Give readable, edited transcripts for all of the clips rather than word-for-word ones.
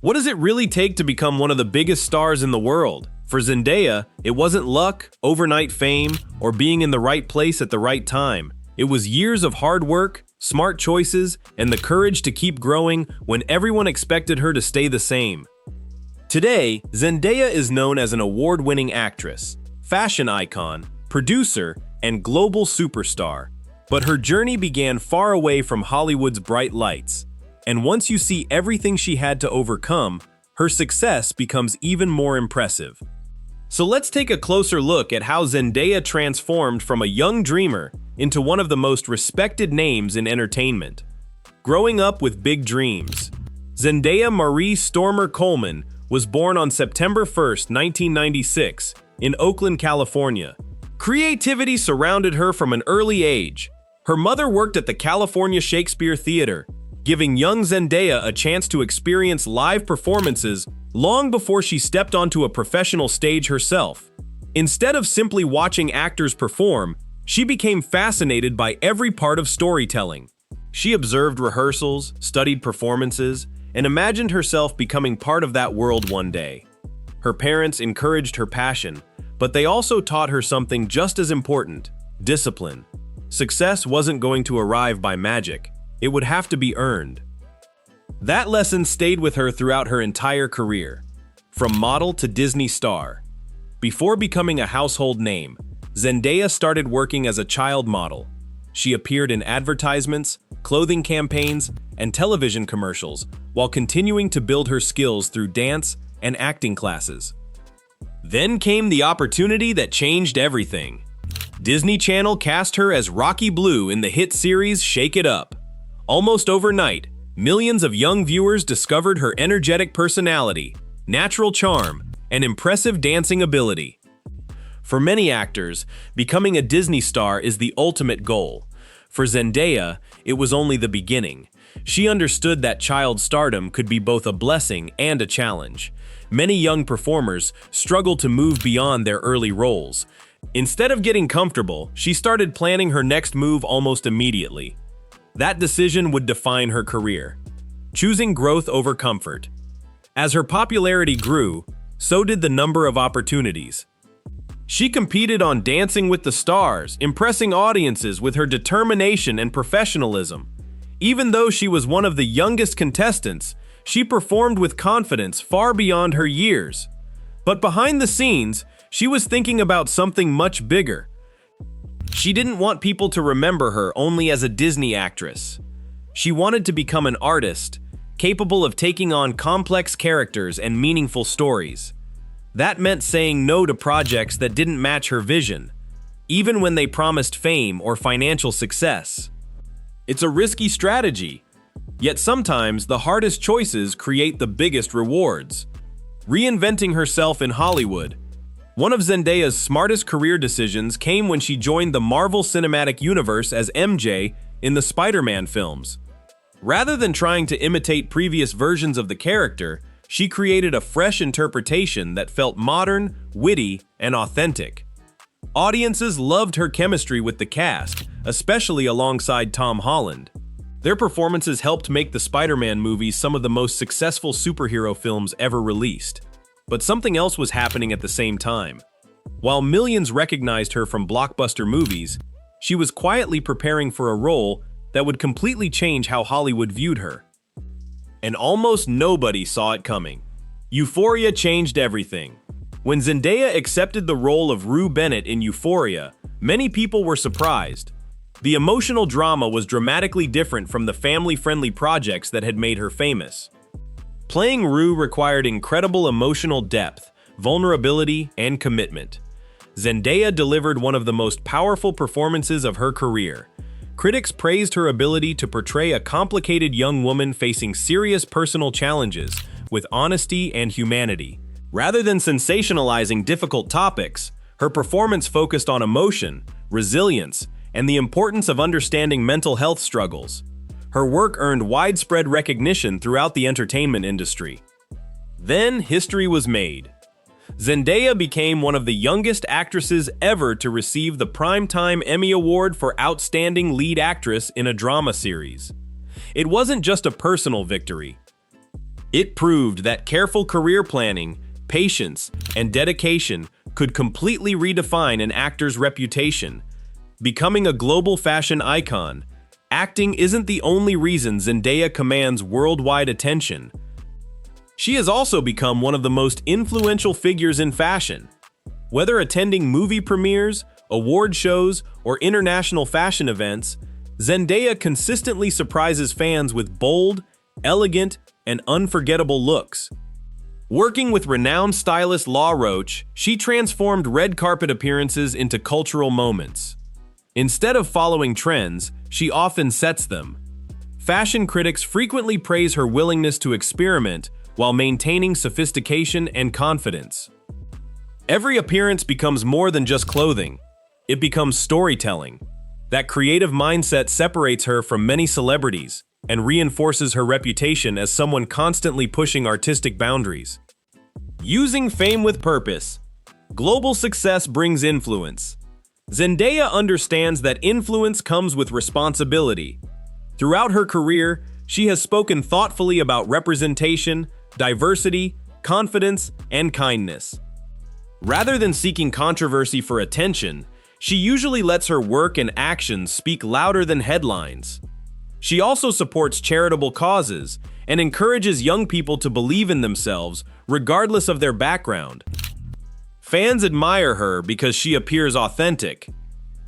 What does it really take to become one of the biggest stars in the world? For Zendaya, it wasn't luck, overnight fame, or being in the right place at the right time. It was years of hard work, smart choices, and the courage to keep growing when everyone expected her to stay the same. Today, Zendaya is known as an award-winning actress, fashion icon, producer, and global superstar. But her journey began far away from Hollywood's bright lights. And once you see everything she had to overcome, her success becomes even more impressive. So let's take a closer look at how Zendaya transformed from a young dreamer into one of the most respected names in entertainment. Growing up with big dreams. Zendaya Marie Stormer Coleman was born on September 1st, 1996, in Oakland, California. Creativity surrounded her from an early age. Her mother worked at the California Shakespeare Theater, giving young Zendaya a chance to experience live performances long before she stepped onto a professional stage herself. Instead of simply watching actors perform, she became fascinated by every part of storytelling. She observed rehearsals, studied performances, and imagined herself becoming part of that world one day. Her parents encouraged her passion, but they also taught her something just as important: discipline. Success wasn't going to arrive by magic. It would have to be earned. That lesson stayed with her throughout her entire career, from model to Disney star. Before becoming a household name, Zendaya started working as a child model. She appeared in advertisements, clothing campaigns, and television commercials while continuing to build her skills through dance and acting classes. Then came the opportunity that changed everything. Disney Channel cast her as Rocky Blue in the hit series Shake It Up. Almost overnight, millions of young viewers discovered her energetic personality, natural charm, and impressive dancing ability. For many actors, becoming a Disney star is the ultimate goal. For Zendaya, it was only the beginning. She understood that child stardom could be both a blessing and a challenge. Many young performers struggle to move beyond their early roles. Instead of getting comfortable, she started planning her next move almost immediately. That decision would define her career, choosing growth over comfort. As her popularity grew, so did the number of opportunities. She competed on Dancing with the Stars, impressing audiences with her determination and professionalism. Even though she was one of the youngest contestants, she performed with confidence far beyond her years. But behind the scenes, she was thinking about something much bigger. She didn't want people to remember her only as a Disney actress. She wanted to become an artist, capable of taking on complex characters and meaningful stories. That meant saying no to projects that didn't match her vision, even when they promised fame or financial success. It's a risky strategy, yet sometimes the hardest choices create the biggest rewards. Reinventing herself in Hollywood. One of Zendaya's smartest career decisions came when she joined the Marvel Cinematic Universe as MJ in the Spider-Man films. Rather than trying to imitate previous versions of the character, she created a fresh interpretation that felt modern, witty, and authentic. Audiences loved her chemistry with the cast, especially alongside Tom Holland. Their performances helped make the Spider-Man movies some of the most successful superhero films ever released. But something else was happening at the same time. While millions recognized her from blockbuster movies, she was quietly preparing for a role that would completely change how Hollywood viewed her. And almost nobody saw it coming. Euphoria changed everything. When Zendaya accepted the role of Rue Bennett in Euphoria, many people were surprised. The emotional drama was dramatically different from the family-friendly projects that had made her famous. Playing Rue required incredible emotional depth, vulnerability, and commitment. Zendaya delivered one of the most powerful performances of her career. Critics praised her ability to portray a complicated young woman facing serious personal challenges with honesty and humanity. Rather than sensationalizing difficult topics, her performance focused on emotion, resilience, and the importance of understanding mental health struggles. Her work earned widespread recognition throughout the entertainment industry. Then history was made. Zendaya became one of the youngest actresses ever to receive the Primetime Emmy Award for Outstanding Lead Actress in a Drama Series. It wasn't just a personal victory. It proved that careful career planning, patience, and dedication could completely redefine an actor's reputation. Becoming a global fashion icon, acting isn't the only reason Zendaya commands worldwide attention. She has also become one of the most influential figures in fashion. Whether attending movie premieres, award shows, or international fashion events, Zendaya consistently surprises fans with bold, elegant, and unforgettable looks. Working with renowned stylist Law Roach, she transformed red carpet appearances into cultural moments. Instead of following trends, she often sets them. Fashion critics frequently praise her willingness to experiment while maintaining sophistication and confidence. Every appearance becomes more than just clothing. It becomes storytelling. That creative mindset separates her from many celebrities and reinforces her reputation as someone constantly pushing artistic boundaries. Using fame with purpose. Global success brings influence. Zendaya understands that influence comes with responsibility. Throughout her career, she has spoken thoughtfully about representation, diversity, confidence, and kindness. Rather than seeking controversy for attention, she usually lets her work and actions speak louder than headlines. She also supports charitable causes and encourages young people to believe in themselves, regardless of their background. Fans admire her because she appears authentic.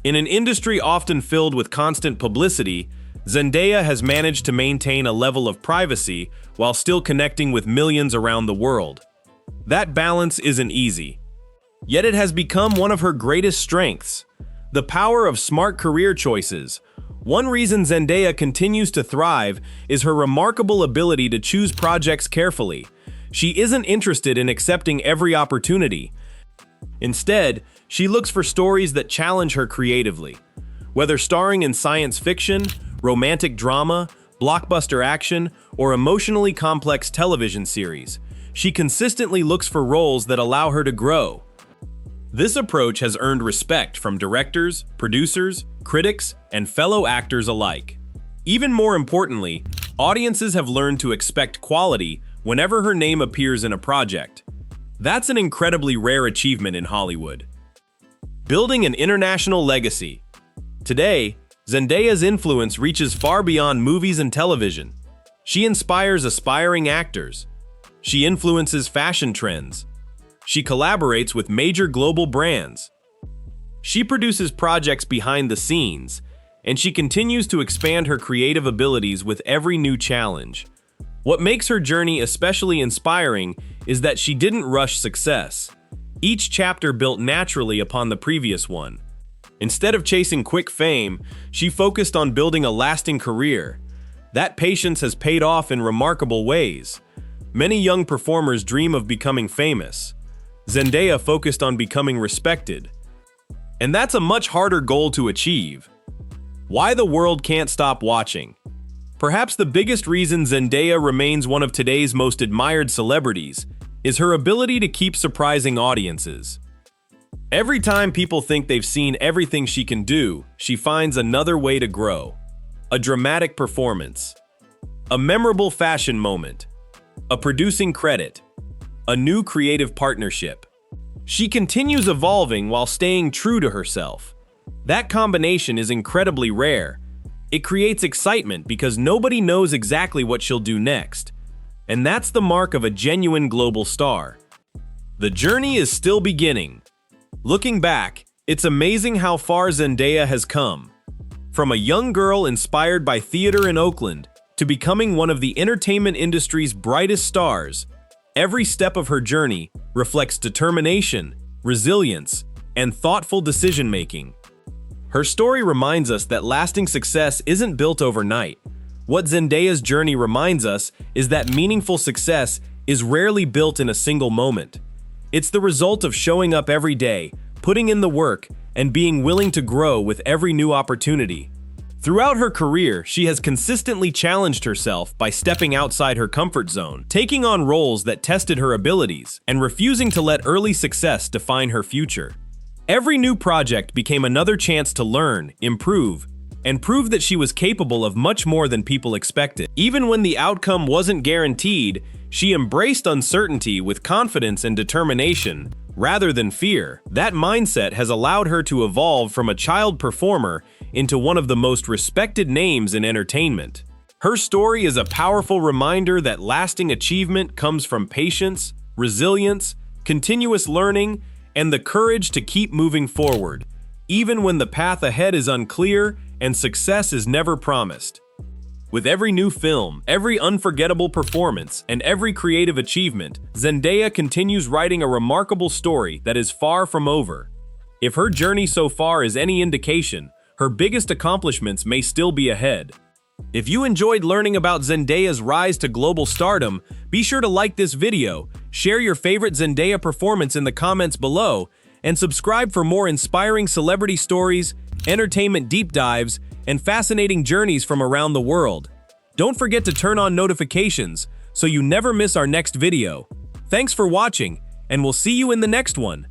In an industry often filled with constant publicity, Zendaya has managed to maintain a level of privacy while still connecting with millions around the world. That balance isn't easy. Yet it has become one of her greatest strengths. The power of smart career choices. One reason Zendaya continues to thrive is her remarkable ability to choose projects carefully. She isn't interested in accepting every opportunity. Instead, she looks for stories that challenge her creatively. Whether starring in science fiction, romantic drama, blockbuster action, or emotionally complex television series, she consistently looks for roles that allow her to grow. This approach has earned respect from directors, producers, critics, and fellow actors alike. Even more importantly, audiences have learned to expect quality whenever her name appears in a project. That's an incredibly rare achievement in Hollywood. Building an international legacy. Today, Zendaya's influence reaches far beyond movies and television. She inspires aspiring actors. She influences fashion trends. She collaborates with major global brands. She produces projects behind the scenes, and she continues to expand her creative abilities with every new challenge. What makes her journey especially inspiring is that she didn't rush success. Each chapter built naturally upon the previous one. Instead of chasing quick fame, she focused on building a lasting career. That patience has paid off in remarkable ways. Many young performers dream of becoming famous. Zendaya focused on becoming respected. And that's a much harder goal to achieve. Why the world can't stop watching. Perhaps the biggest reason Zendaya remains one of today's most admired celebrities is her ability to keep surprising audiences. Every time people think they've seen everything she can do, she finds another way to grow. A dramatic performance. A memorable fashion moment. A producing credit. A new creative partnership. She continues evolving while staying true to herself. That combination is incredibly rare. It creates excitement because nobody knows exactly what she'll do next. And that's the mark of a genuine global star. The journey is still beginning. Looking back, it's amazing how far Zendaya has come. From a young girl inspired by theater in Oakland to becoming one of the entertainment industry's brightest stars, every step of her journey reflects determination, resilience, and thoughtful decision-making. Her story reminds us that lasting success isn't built overnight. What Zendaya's journey reminds us is that meaningful success is rarely built in a single moment. It's the result of showing up every day, putting in the work, and being willing to grow with every new opportunity. Throughout her career, she has consistently challenged herself by stepping outside her comfort zone, taking on roles that tested her abilities, and refusing to let early success define her future. Every new project became another chance to learn, improve, and prove that she was capable of much more than people expected. Even when the outcome wasn't guaranteed, She embraced uncertainty with confidence and determination, rather than fear. That mindset has allowed her to evolve from a child performer into one of the most respected names in entertainment. Her story is a powerful reminder that lasting achievement comes from patience, resilience, continuous learning, and the courage to keep moving forward, even when the path ahead is unclear and success is never promised. With every new film, every unforgettable performance, and every creative achievement, Zendaya continues writing a remarkable story that is far from over. If her journey so far is any indication, her biggest accomplishments may still be ahead. If you enjoyed learning about Zendaya's rise to global stardom, be sure to like this video, share your favorite Zendaya performance in the comments below, and subscribe for more inspiring celebrity stories, entertainment deep dives, and fascinating journeys from around the world. Don't forget to turn on notifications so you never miss our next video. Thanks for watching, and we'll see you in the next one.